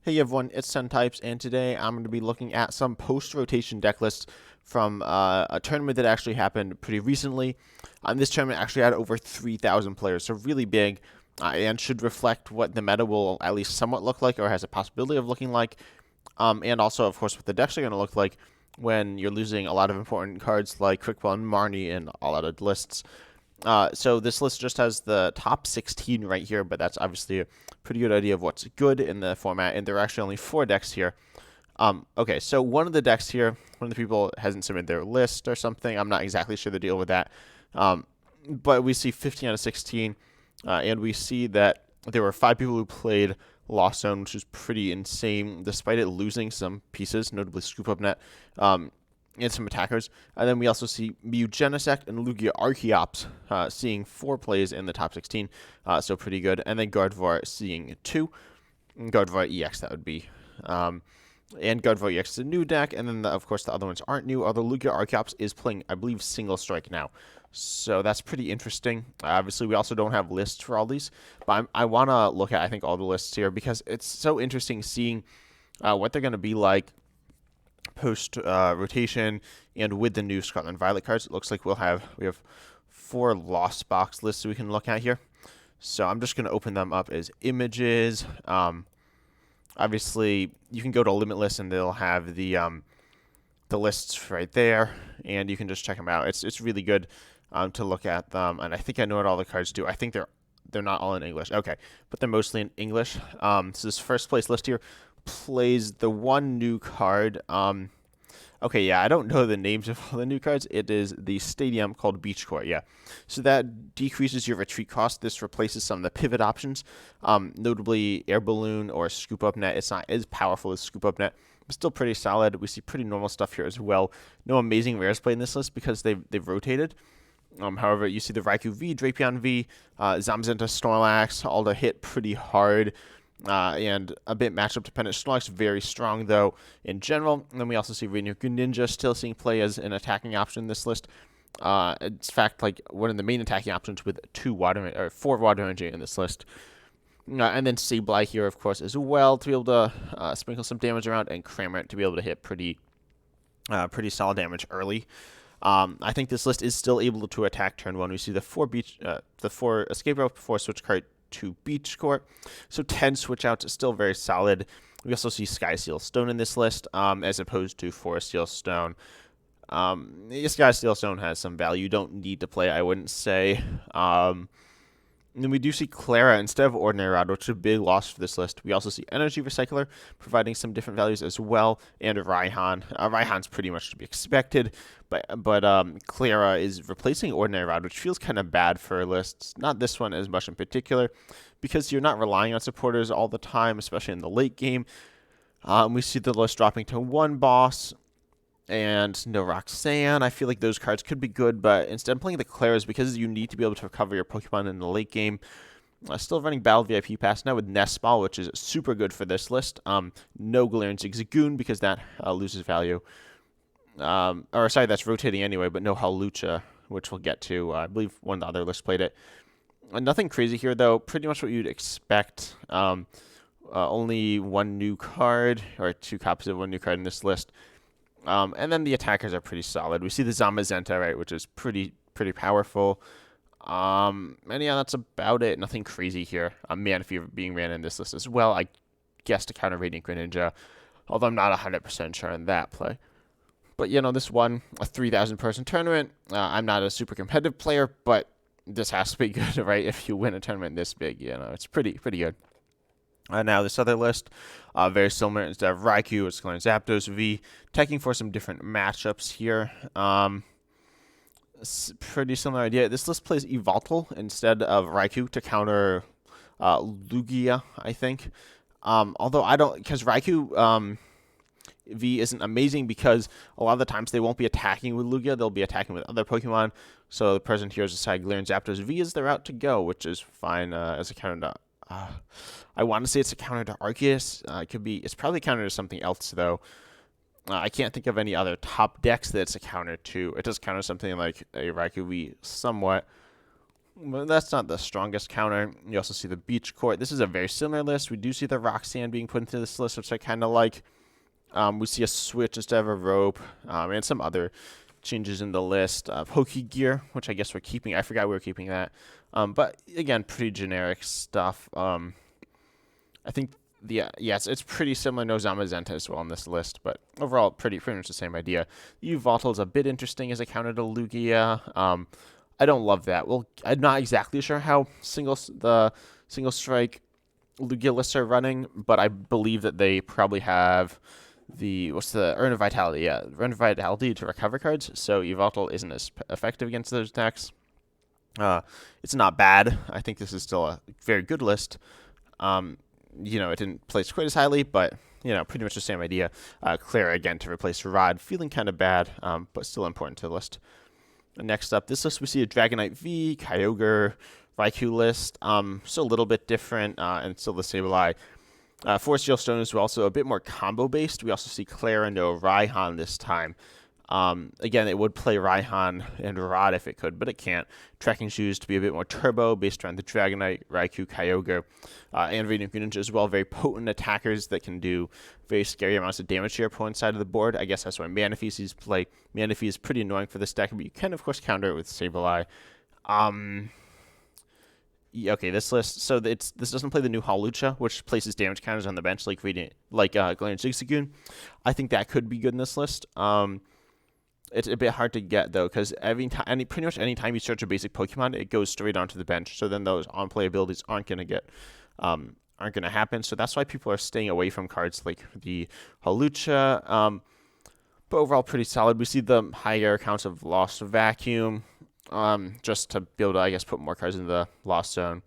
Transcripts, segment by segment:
Hey everyone, it's 10 Types, and today I'm going to be looking at some post-rotation deck lists from a tournament that actually happened pretty recently. This tournament actually had over 3,000 players, so really big, and should reflect what the meta will at least somewhat look like, or has a possibility of looking like, and also, of course, what the decks are going to look like when you're losing a lot of important cards like Crickwell and Marnie and all other lists. So this list just has the top 16 right here, but that's obviously a pretty good idea of what's good in the format, and there are actually only 4 decks here. Okay, so one of the decks here, one of the people hasn't submitted their list or something. I'm not exactly sure the deal with that. But we see 15 out of 16, and we see that there were 5 people who played Lost Zone, which is pretty insane, despite it losing some pieces, notably Scoop Up Net. And some attackers. And then we also see Genesect and Lugia Archeops seeing 4 plays in the top 16, so pretty good. And then Gardevoir seeing 2. Gardevoir EX, that would be. And Gardevoir EX is a new deck, and then, of course, the other ones aren't new, although Lugia Archeops is playing, I believe, Single Strike now. So that's pretty interesting. Obviously, we also don't have lists for all these, but I want to look at, I think, all the lists here, because it's so interesting seeing what they're going to be like post rotation, and with the new Scarlet and Violet cards, it looks like we have 4 Lost Box lists we can look at here. So I'm just going to open them up as images. Obviously, you can go to Limitless and they'll have the lists right there, and you can just check them out. It's really good to look at them, and I think I know what all the cards do. I think they're not all in English. Okay, but they're mostly in English. So this first place list here plays the one new card. Okay, yeah, I don't know the names of all the new cards. It is the stadium called Beach Court, yeah. So that decreases your retreat cost. This replaces some of the pivot options, notably Air Balloon or Scoop Up Net. It's not as powerful as Scoop Up Net, but still pretty solid. We see pretty normal stuff here as well. No amazing rares play in this list because they've rotated. However, you see the Raikou V, Drapion V, Zamazenta Snorlax, all to hit pretty hard. And a bit matchup dependent. Snorlax very strong though in general. And then we also see Rainier Greninja still seeing play as an attacking option in this list. In fact, like one of the main attacking options with 4 water energy in this list. And then Sableye here, of course, as well, to be able to sprinkle some damage around, and Cramorant to be able to hit pretty solid damage early. I think this list is still able to attack turn 1. We see the 4 escape rope before switch card to Beach Court. So 10 switch outs is still very solid. We also see Sky Seal Stone in this list, as opposed to Forest Seal Stone. Sky Seal Stone has some value. You don't need to play, I wouldn't say. And then we do see Clara instead of Ordinary Rod, which is a big loss for this list. We also see Energy Recycler, providing some different values as well, and Raihan. Raihan's pretty much to be expected, but Clara is replacing Ordinary Rod, which feels kind of bad for lists. Not this one as much in particular, because you're not relying on supporters all the time, especially in the late game. We see the list dropping to 1 boss, and no Roxanne. I feel like those cards could be good, but instead of playing the Claras, because you need to be able to recover your Pokemon in the late game. Still running Battle VIP Pass now with Nest Ball, which is super good for this list. No Galarian Zigzagoon, because that loses value. That's rotating anyway, but no Hawlucha, which we'll get to. I believe one of the other lists played it. Nothing crazy here, though. Pretty much what you'd expect. Only 1 new card, or 2 copies of 1 new card in this list. And then the attackers are pretty solid. We see the Zamazenta, right, which is pretty powerful. And yeah, that's about it. Nothing crazy here. Manaphy being ran in this list as well, I guess, to counter Radiant Greninja, although I'm not 100% sure on that play. But, this won a 3,000-person tournament. I'm not a super competitive player, but this has to be good, right? If you win a tournament this big, it's pretty good. Now this other list, very similar. Instead of Raikou, it's going Zapdos V, taking for some different matchups here. Pretty similar idea. This list plays Yveltal instead of Raikou to counter Lugia, I think. Although I don't, because Raikou V isn't amazing, because a lot of the times they won't be attacking with Lugia, they'll be attacking with other Pokemon. So the present here is decided Galarian Zapdos V is the route to go, which is fine as a counter to. I want to say it's a counter to Arceus. It's probably a counter to something else, though. I can't think of any other top decks that it's a counter to. It does counter something like a Raikou V somewhat. Well, that's not the strongest counter. You also see the beach court. This is a very similar list. We do see the rock sand being put into this list, which I kind of like. We see a switch instead of a rope, and some other changes in the list. Hokey gear, which I guess we're keeping. I forgot we were keeping that. But again, pretty generic stuff. I think yes, it's pretty similar to Zamazenta as well on this list, but overall, pretty much the same idea. Uvoltal is a bit interesting as a counter to Lugia. I don't love that. Well, I'm not exactly sure how the single strike Lugia lists are running, but I believe that they probably have the Urn of Vitality? Yeah, Urn of Vitality to recover cards. So Yveltal isn't as effective against those decks. It's not bad. I think this is still a very good list. It didn't place quite as highly, but pretty much the same idea. Clara again to replace Rod, feeling kind of bad, but still important to the list. Next up, this list we see a Dragonite V, Kyogre, Raikou list. Still a little bit different, and still the Sableye. Forest Geo Stone is also a bit more combo based. We also see Clara no Raihan this time. Again, it would play Raihan and Rod if it could, but it can't. Trekking Shoes to be a bit more turbo based around the Dragonite, Raikou, Kyogre, and Radiant Greninja as well. Very potent attackers that can do very scary amounts of damage to your opponent's side of the board. I guess that's why Manaphy sees play. Manaphy is pretty annoying for this deck, but you can, of course, counter it with Sableye. Okay, this list. So this doesn't play the new Hawlucha, which places damage counters on the bench like Galarian Zigzagoon. I think that could be good in this list. It's a bit hard to get though, because pretty much any time you search a basic Pokemon, it goes straight onto the bench. So then those on-play abilities aren't gonna happen. So that's why people are staying away from cards like the Hawlucha. But overall, pretty solid. We see the higher counts of Lost Vacuum, just to be able to, I guess, put more cards in the Lost Zone.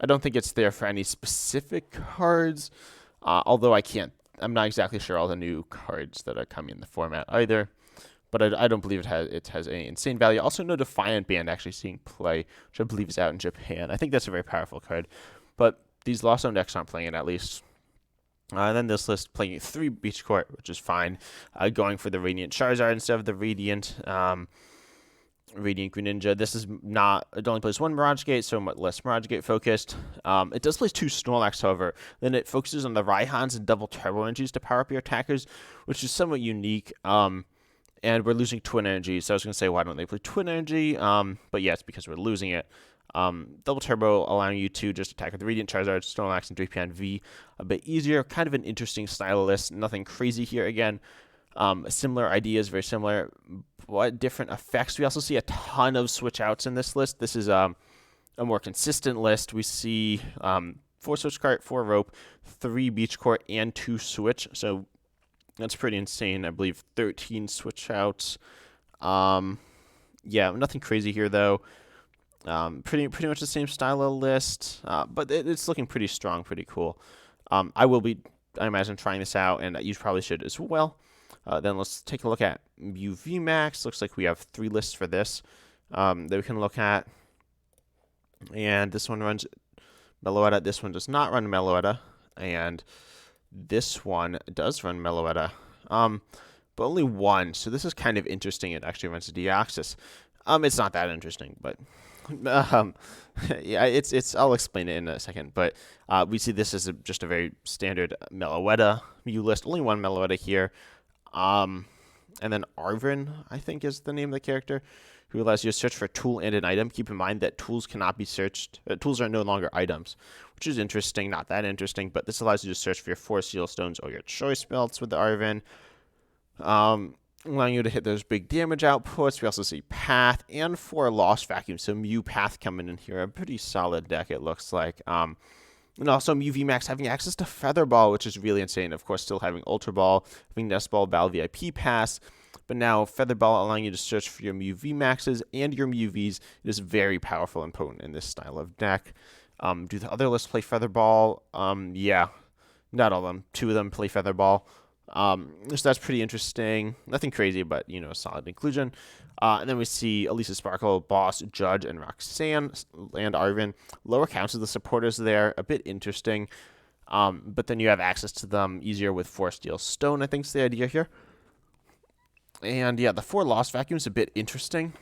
I don't think it's there for any specific cards, although I'm not exactly sure all the new cards that are coming in the format either. But I don't believe it has any insane value. Also, no Defiant Band actually seeing play, which I believe is out in Japan. I think that's a very powerful card. But these Lost Zone decks aren't playing it, at least. And then this list playing 3 Beach Court, which is fine. Going for the Radiant Charizard instead of the Radiant Greninja. This is not. It only plays 1 Mirage Gate, so much less Mirage Gate focused. It does play 2 Snorlax, however. Then it focuses on the Raihans and double Turbo Energies to power up your attackers, which is somewhat unique. And we're losing Twin Energy, so I was going to say, why don't they play Twin Energy? But yeah, it's because we're losing it. Double Turbo allowing you to just attack with Radiant Charizard, Snorlax, and Drapion V a bit easier. Kind of an interesting style list. Nothing crazy here again. Similar ideas, very similar. What different effects? We also see a ton of switch outs in this list. This is a more consistent list. We see 4 Switch Cart, 4 Rope, 3 Beach Court, and 2 Switch. So that's pretty insane. I believe 13 switch outs. Yeah, nothing crazy here though. Pretty much the same style of list, but it's looking pretty strong, pretty cool. I imagine, trying this out, and you probably should as well. Then let's take a look at UV Max. Looks like we have 3 lists for this that we can look at. And this one runs Meloetta. This one does not run Meloetta. And this one does run Meloetta, but only 1. So this is kind of interesting. It actually runs Deoxys. It's not that interesting, but yeah, it's. I'll explain it in a second. But we see this as just a very standard Meloetta Mew list. Only 1 Meloetta here, and then Arvin, I think, is the name of the character, who allows you to search for a tool and an item. Keep in mind that tools cannot be searched. Tools are no longer items, which is interesting. Not that interesting, but this allows you to search for your 4 Seal Stones or your Choice Belts with the Arvin, allowing you to hit those big damage outputs. We also see Path and 4 Lost Vacuum, so Mew Path coming in here. A pretty solid deck, it looks like. And also Mew VMAX having access to Feather Ball, which is really insane. Of course, still having Ultra Ball, having Nest Ball, Battle VIP Pass. But now Feather Ball allowing you to search for your Mew VMAXs and your Mew Vs. It is very powerful and potent in this style of deck. Do the other lists play Feather Ball? Yeah, not all of them. 2 of them play Feather Ball. So that's pretty interesting. Nothing crazy, but solid inclusion. And then we see Elisa Sparkle, Boss, Judge, and Roxanne and Arvin. Lower counts of the supporters there, a bit interesting. But then you have access to them easier with 4 Steel Stone, I think is the idea here. And yeah, the 4 Lost Vacuum is a bit interesting.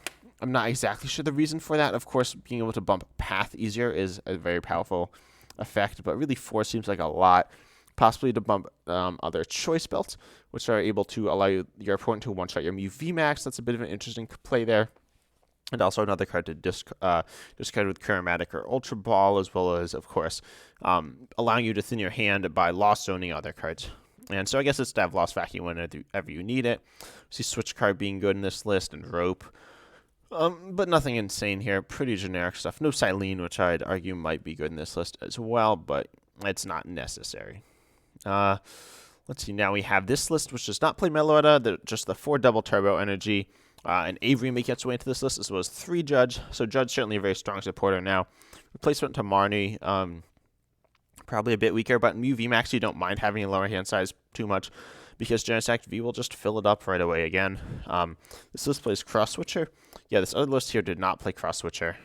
I'm not exactly sure the reason for that. Of course, being able to bump path easier is a very powerful effect, but really 4 seems like a lot. Possibly to bump other choice belts, which are able to allow your opponent to one-shot your Mew VMAX. That's a bit of an interesting play there. And also another card to discard with Chromatic or Ultra Ball, as well as, of course, allowing you to thin your hand by lost zoning other cards. And so I guess it's to have Lost Vacuum whenever you need it. See Switch card being good in this list, and Rope. But nothing insane here. Pretty generic stuff. No Silene, which I'd argue might be good in this list as well, but it's not necessary. Let's see. Now we have this list, which does not play Meloetta. Just the 4 double turbo energy. And Avery make its way into this list, as well as 3 Judge. So Judge certainly a very strong supporter now. Replacement to Marnie. Probably a bit weaker, but Mew VMAX you don't mind having a lower hand size too much, because Genesect V will just fill it up right away again. This list plays Cross Switcher. Yeah, this other list here did not play Cross Switcher.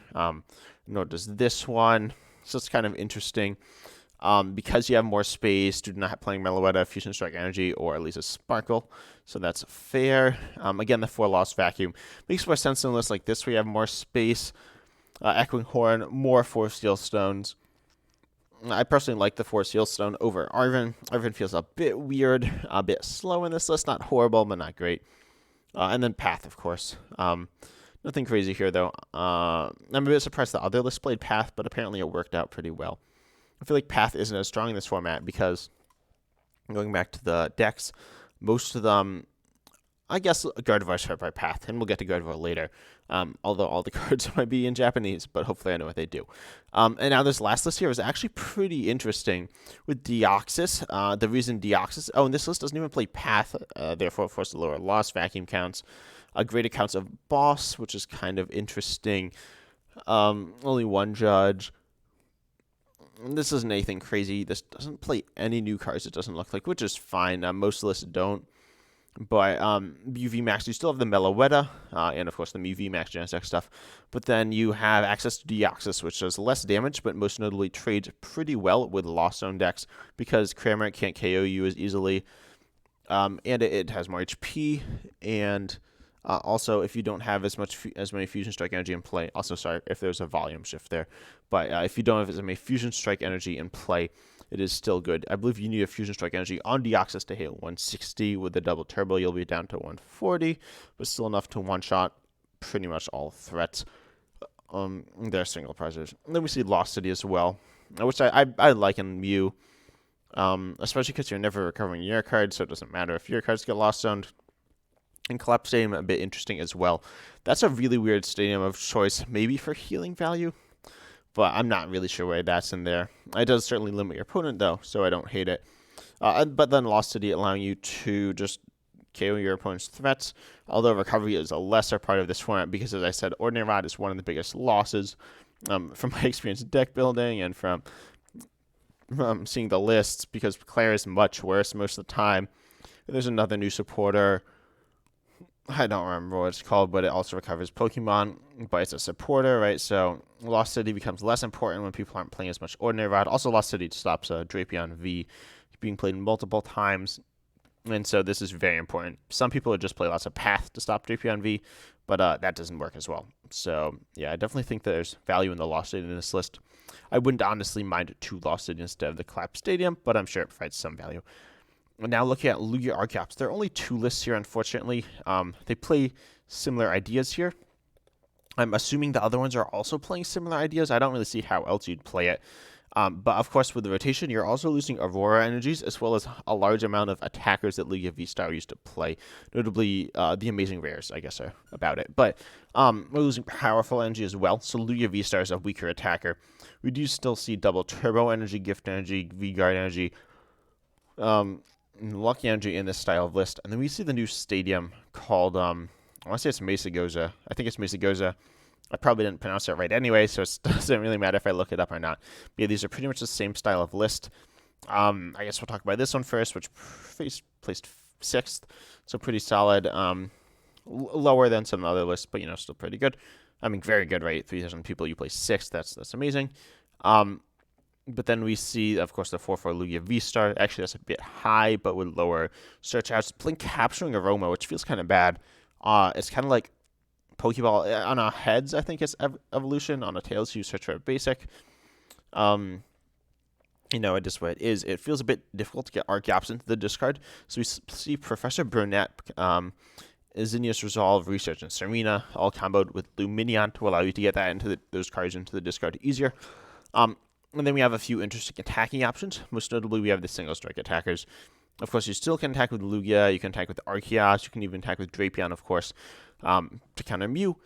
Nor does this one. So it's kind of interesting. Because you have more space, do not have playing Meloetta, Fusion Strike Energy, or at least a Sparkle. So that's fair. Again, the 4 Lost Vacuum makes more sense in a list like this where you have more space. Echoing Horn, more 4 Steel Stones. I personally like the 4 Steel Stone over Arven. Arven feels a bit weird, a bit slow in this list. Not horrible, but not great. And then Path, of course. Nothing crazy here, though. I'm a bit surprised the other list played Path, but apparently it worked out pretty well. I feel like Path isn't as strong in this format because, going back to the decks, most of them, I guess Gardevoir is hurt by Path, and we'll get to Gardevoir later, although all the cards might be in Japanese, but hopefully I know what they do. And now this last list here is actually pretty interesting with Deoxys. The reason Deoxys, and this list doesn't even play Path, therefore forced to lower Lost Vacuum counts. Greater counts of Boss, which is kind of interesting. Only 1 Judge. This isn't anything crazy. This doesn't play any new cards, it doesn't look like, which is fine. Most lists don't. But Mew VMAX, you still have the Meloetta, and of course the Mew VMAX Genesect stuff. But then you have access to Deoxys, which does less damage, but most notably trades pretty well with Lost Zone decks because Cramorant can't KO you as easily. And it has more HP, and also, if you don't have as many Fusion Strike Energy in play, also sorry if there's a volume shift there, but if you don't have as many Fusion Strike Energy in play, it is still good. I believe you need a Fusion Strike Energy on Deoxys to hit 160. With the double turbo, you'll be down to 140, but still enough to one-shot pretty much all threats. They're single prizers. And then we see Lost City as well, which I like in Mew, especially because you're never recovering your cards, so it doesn't matter if your cards get Lost Zoned. And Collapse Stadium, a bit interesting as well. That's a really weird stadium of choice, maybe for healing value, but I'm not really sure why that's in there. It does certainly limit your opponent, though, so I don't hate it. But then Lost City allowing you to just KO your opponent's threats, although recovery is a lesser part of this format because, as I said, Ordinary Rod is one of the biggest losses from my experience deck building and from seeing the lists, because Claire is much worse most of the time. There's another new supporter. I don't remember what it's called, but it also recovers Pokemon, but it's a supporter, right? So Lost City becomes less important when people aren't playing as much Ordinary Rod. Also, Lost City stops Drapion V being played multiple times, and so this is very important. Some people would just play lots of Path to stop Drapion V, but that doesn't work as well. So yeah, I definitely think there's value in the Lost City in this list. I wouldn't honestly mind 2 Lost City instead of the Collapse Stadium, but I'm sure it provides some value. Now looking at Lugia Archeops, there are only 2 lists here, unfortunately. They play similar ideas here. I'm assuming the other ones are also playing similar ideas. I don't really see how else you'd play it. But of course, with the rotation, you're also losing Aurora energies, as well as a large amount of attackers that Lugia V-Star used to play. Notably, the Amazing Rares, I guess, are about it. But we're losing powerful energy as well, so Lugia V-Star is a weaker attacker. We do still see double turbo energy, gift energy, V-Guard energy, Lucky Energy in this style of list. And then we see the new stadium called, I want to say it's Mesagoza. I think it's Mesagoza. I probably didn't pronounce it right anyway, so it doesn't really matter if I look it up or not. But yeah, these are pretty much the same style of list. I guess we'll talk about this one first, which placed 6th, so pretty solid. Lower than some other lists, but, still pretty good. I mean, very good, right? 3,000 people, you place 6th. That's amazing. But then we see, of course, the 4/4 Lugia V-Star. Actually, that's a bit high, but with lower search outs. Playing Capturing Aroma, which feels kind of bad. It's kind of like Pokeball. On a Heads, I think it's Evolution. On a Tails, you search for a basic. It is what it is. It feels a bit difficult to get our gaps into the discard. So we see Professor Burnett, Zinnia's Resolve, Research, and Serena, all comboed with Luminion to allow you to get that into those cards into the discard easier. And then we have a few interesting attacking options. Most notably, we have the single strike attackers. Of course, you still can attack with Lugia, you can attack with Arceus, you can even attack with Drapion, of course, to counter Mew.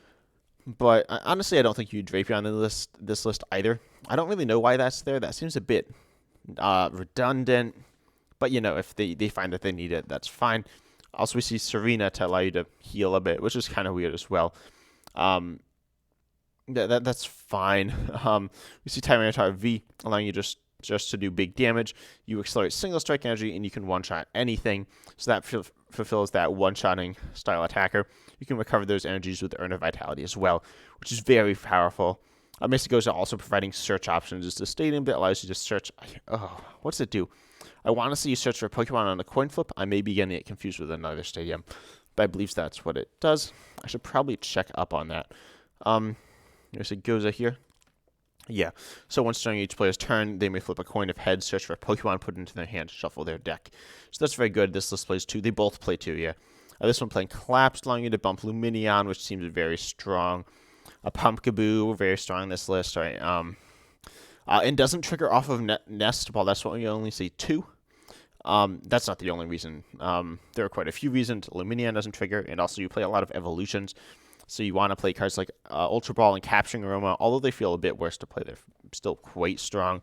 But honestly, I don't think you Drapion in this list either. I don't really know why that's there. That seems a bit redundant. But, if they find that they need it, that's fine. Also, we see Serena to allow you to heal a bit, which is kind of weird as well. That's fine. We see Tyranitar V allowing you just to do big damage. You accelerate single strike energy, and you can one-shot anything. So that fulfills that one-shotting style attacker. You can recover those energies with Urn of Vitality as well, which is very powerful. Mystico is also providing search options. It's a stadium that allows you to search. What's it do? I want to see you search for Pokemon on a coin flip. I may be getting it confused with another stadium, but I believe that's what it does. I should probably check up on that. There's a Goza here. Yeah, so once during each player's turn, they may flip a coin of heads, search for a Pokemon, put it into their hand, shuffle their deck. So that's very good. This list plays 2. They both play 2, yeah. This one playing Collapse, allowing you to bump Luminion, which seems very strong. A Pumpkaboo, very strong in this list, right? And doesn't trigger off of Nest. Well, that's what we only see 2. That's not the only reason. There are quite a few reasons. Luminion doesn't trigger, and also you play a lot of evolutions. So you want to play cards like Ultra Ball and Capturing Aroma, although they feel a bit worse to play. They're still quite strong.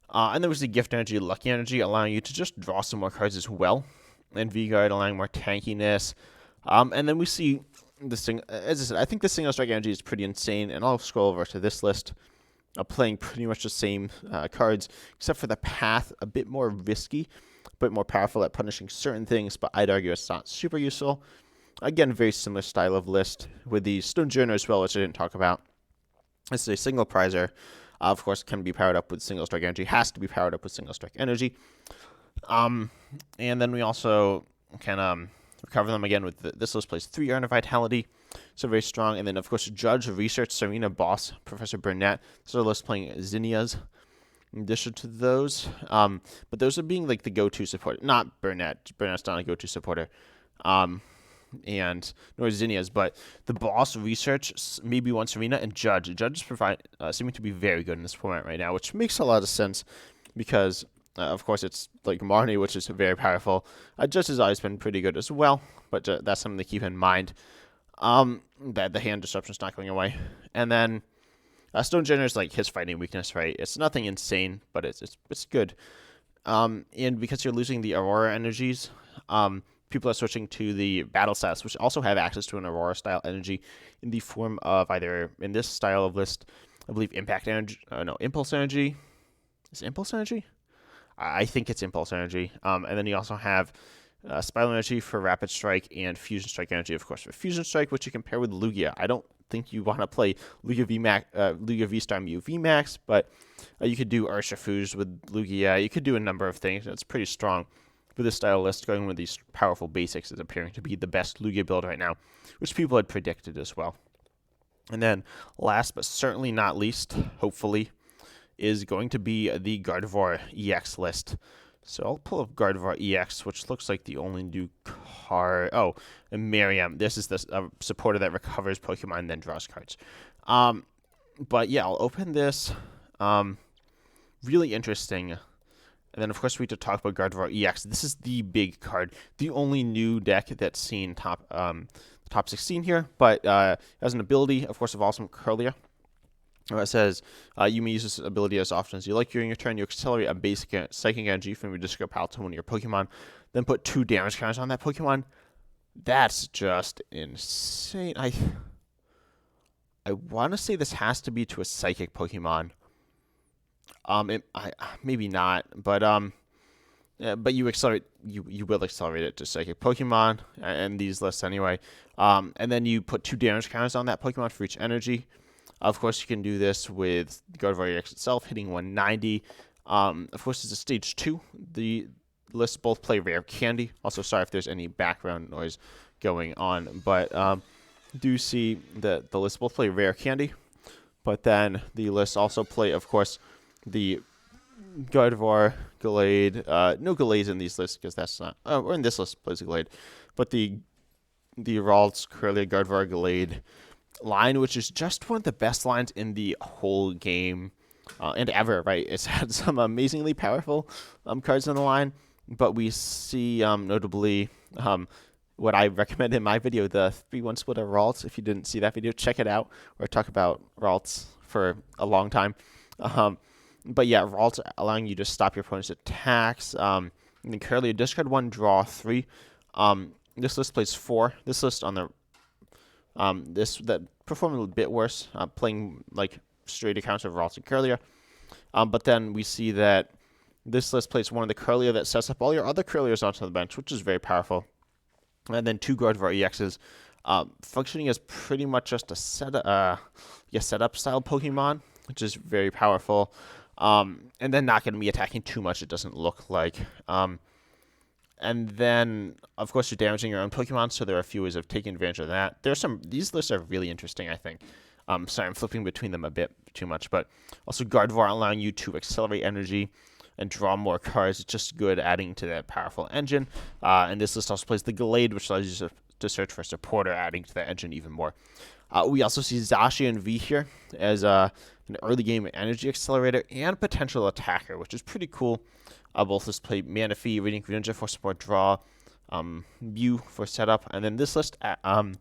And there was the Gift Energy, Lucky Energy, allowing you to just draw some more cards as well. And V-Guard allowing more tankiness. And then we see this thing. As I said, I think the single strike energy is pretty insane. And I'll scroll over to this list. Playing pretty much the same cards, except for the Path, a bit more risky, a bit more powerful at punishing certain things, but I'd argue it's not super useful. Again, very similar style of list with the Stonjourner as well, which I didn't talk about. This is a single prizer. Of course, can be powered up with single strike energy, has to be powered up with single strike energy. And then we also can recover them again with this list plays 3 Urn of Vitality. So very strong. And then, of course, Judge, Research, Serena, Boss, Professor Burnett. So the list playing Zinnias in addition to those. But those are being like the go-to support. Not Burnett. Burnett's not a go-to supporter. And nor Zinnias, but the Boss, Research, maybe one Serena, and Judge. Judge seeming to be very good in this format right now, which makes a lot of sense because, of course, it's like Marnie, which is very powerful. Judge has always been pretty good as well, but that's something to keep in mind. That the hand disruption's not going away. And then Stonjourner is like his fighting weakness, right? It's nothing insane, but it's good. And because you're losing the Aurora energies, people are switching to the battle stats, which also have access to an Aurora style energy in the form of either in this style of list, I believe Impact Energy, Impulse Energy. Is it Impulse Energy? I think it's Impulse Energy. And then you also have Spiral Energy for Rapid Strike and Fusion Strike Energy, of course, for Fusion Strike, which you can pair with Lugia. I don't think you want to play Lugia V-Star Mew VMAX, but you could do Urshifuge with Lugia. You could do a number of things. It's pretty strong. With this style list, going with these powerful basics is appearing to be the best Lugia build right now, which people had predicted as well. And then, last but certainly not least, hopefully, is going to be the Gardevoir EX list. So I'll pull up Gardevoir EX, which looks like the only new card. Oh, and Miriam. This is the supporter that recovers Pokemon and then draws cards. But yeah, I'll open this. Really interesting. And then, of course, we have to talk about Gardevoir EX. This is the big card, the only new deck that's seen top 16 here, but has an ability, of course, of Awesome Curlia. It says, you may use this ability as often as you like during your turn. You accelerate a basic psychic energy from your discard pile to one of your Pokemon, then put 2 damage counters on that Pokemon. That's just insane. I want to say this has to be to a psychic Pokemon. Maybe not, but you accelerate. You will accelerate it to psychic Pokemon and these lists anyway. And then you put 2 damage counters on that Pokemon for each energy. Of course, you can do this with Gardevoir EX itself, hitting 190. Of course, it's a stage 2. The lists both play Rare Candy. Also, sorry if there's any background noise going on, but do see that the list both play Rare Candy, but then the lists also play, of course, the Gardevoir, Gallade. No Gallades in these lists because that's not. Oh, or in this list plays a Gallade, but the Ralts, Curly, Gardevoir, Gallade line, which is just one of the best lines in the whole game and ever. Right? It's had some amazingly powerful cards in the line, but we see notably what I recommend in my video, the 3-1 splitter Ralts. If you didn't see that video, check it out, where I talk about Ralts for a long time. But yeah, Ralts allowing you to stop your opponent's attacks. And then Curly, discard 1, draw 3. This list plays 4. This list on the that performed a bit worse, playing like straight accounts of Ralts and Curlia. But then we see that this list plays one of the Curlia that sets up all your other Curlias onto the bench, which is very powerful. And then 2 Gardevoir EXs, functioning as pretty much just a setup style Pokemon, which is very powerful. And then not going to be attacking too much, it doesn't look like. And then, of course, you're damaging your own Pokemon, so there are a few ways of taking advantage of that. These lists are really interesting, I think. Sorry, I'm flipping between them a bit too much, but also Gardevoir allowing you to accelerate energy and draw more cards. It's just good adding to that powerful engine. And this list also plays the Gallade, which allows you to search for a supporter, adding to that engine even more. We also see Zacian V here as an early game energy accelerator and potential attacker, which is pretty cool. Both lists play Manaphy, Radiant Greninja for support draw, Mew for setup, and then this list, I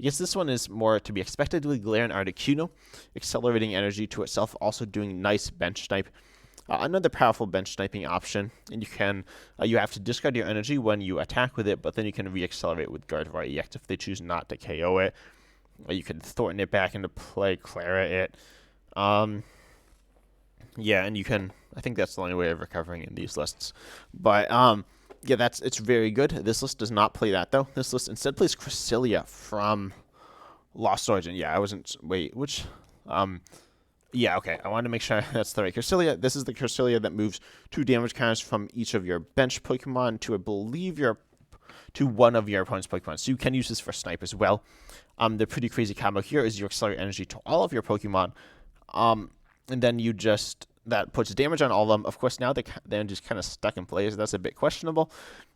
guess this one is more to be expected with Glare and Articuno, accelerating energy to itself, also doing nice bench snipe. Another powerful bench sniping option, and you have to discard your energy when you attack with it, but then you can re-accelerate with Gardevoir EX if they choose not to KO it. You can Thornton it back into play, Clara it. Yeah, and you can. I think that's the only way of recovering in these lists. But yeah, it's very good. This list does not play that though. This list instead plays Cresselia from Lost Origin. Yeah, I wasn't. Wait, which? Yeah, okay. I wanted to make sure that's the right Cresselia. This is the Cresselia that moves 2 damage counters from each of your bench Pokemon to, I believe, to one of your opponent's Pokemon. So you can use this for Snipe as well. The pretty crazy combo here is you accelerate energy to all of your Pokemon, and then that puts damage on all of them. Of course, now the energy's kind of stuck in place. So that's a bit questionable.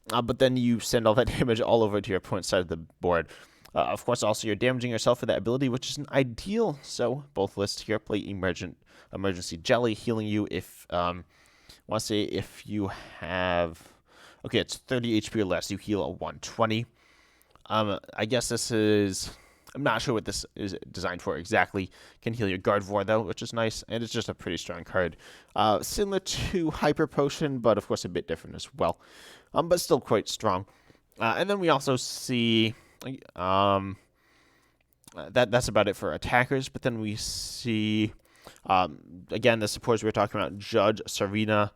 But then you send all that damage all over to your opponent's side of the board. Of course, also you're damaging yourself with that ability, which isn't ideal. So both lists here play Emergency Jelly, healing you if if you have, okay, it's 30 HP or less, you heal a 120. I guess this is, I'm not sure what this is designed for exactly. Can heal your Gardevoir though, which is nice, and it's just a pretty strong card. Similar to Hyper Potion, but of course a bit different as well. But still quite strong. And then we also see. That's about it for attackers, but then we see again the supporters we were talking about: Judge, Serena,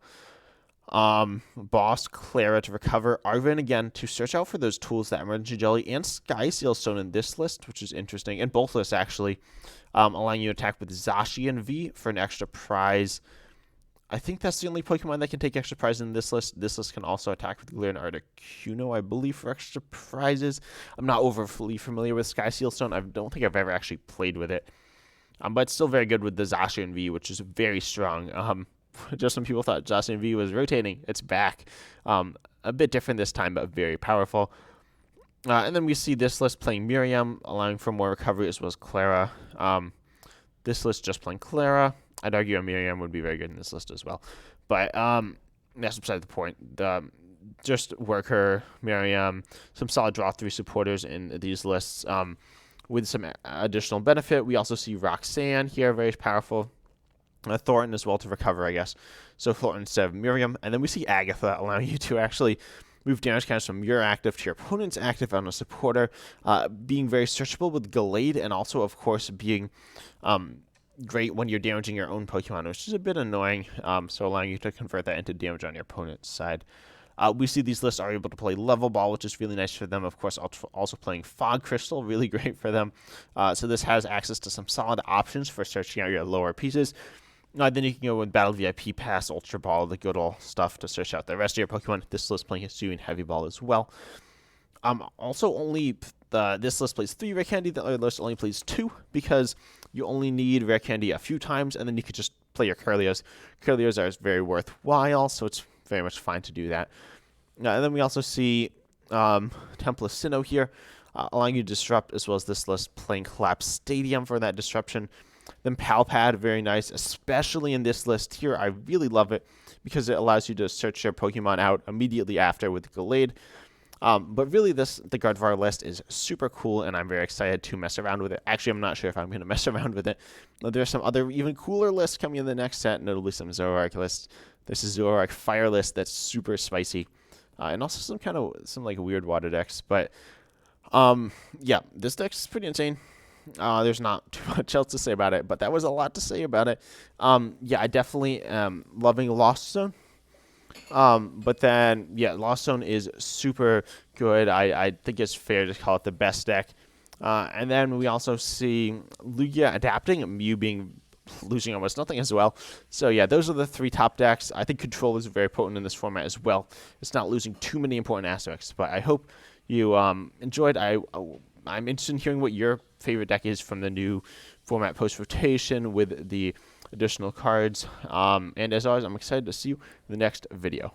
Boss, Clara to recover, Arvin again to search out for those tools, that Emergency Jelly and Sky Seal Stone in this list, which is interesting, and both lists actually, allowing you to attack with Zacian V for an extra prize. I think that's the only Pokemon that can take extra prizes in this list. This list can also attack with Glare and Articuno, I believe, for extra prizes. I'm not overly familiar with Sky Seal Stone. I don't think I've ever actually played with it. But it's still very good with the Zacian V, which is very strong. Just when people thought Zacian V was rotating, it's back. A bit different this time, but very powerful. And then we see this list playing Miriam, allowing for more recovery, as well as Clara. This list just playing Clara. I'd argue a Miriam would be very good in this list as well. But that's beside the point. Just work her, Miriam, some solid draw 3 supporters in these lists with some additional benefit. We also see Roxanne here, very powerful. Thornton as well to recover, I guess. So Thornton instead of Miriam. And then we see Agatha, allowing you to actually move damage counters from your active to your opponent's active on a supporter, being very searchable with Gallade, and also, of course, being great when you're damaging your own Pokemon, which is a bit annoying, so allowing you to convert that into damage on your opponent's side. We see these lists are able to play Level Ball, which is really nice for them. Of course, also playing Fog Crystal, really great for them. So this has access to some solid options for searching out your lower pieces. Then you can go with Battle VIP Pass, Ultra Ball, the good old stuff to search out the rest of your Pokemon. This list playing Hisuian Heavy Ball as well. Also only this list plays 3 rare candy, the other list only plays 2 because you only need rare candy a few times, and then you could just play your Curlios. Curlios are very worthwhile, so it's very much fine to do that. And then we also see Temple of Sinnoh here, allowing you to disrupt, as well as this list playing Collapse Stadium for that disruption. Then Palpad, very nice, especially in this list here. I really love it because it allows you to search your Pokemon out immediately after with Gallade. But really, the Gardevoir list is super cool, and I'm very excited to mess around with it. Actually, I'm not sure if I'm going to mess around with it. There's some other even cooler lists coming in the next set, notably some Zoroark lists. There's a Zoroark Fire list that's super spicy, and also some like weird water decks. But yeah, this deck is pretty insane. There's not too much else to say about it, but that was a lot to say about it. Yeah, I definitely am loving Lost Zone. But then, yeah, Lost Zone is super good. I think it's fair to call it the best deck. And then we also see Lugia adapting, Mew losing almost nothing as well. So yeah, those are the 3 top decks. I think Control is very potent in this format as well. It's not losing too many important aspects, but I hope you enjoyed. I'm interested in hearing what your favorite deck is from the new format post-rotation with the additional cards. And as always, I'm excited to see you in the next video.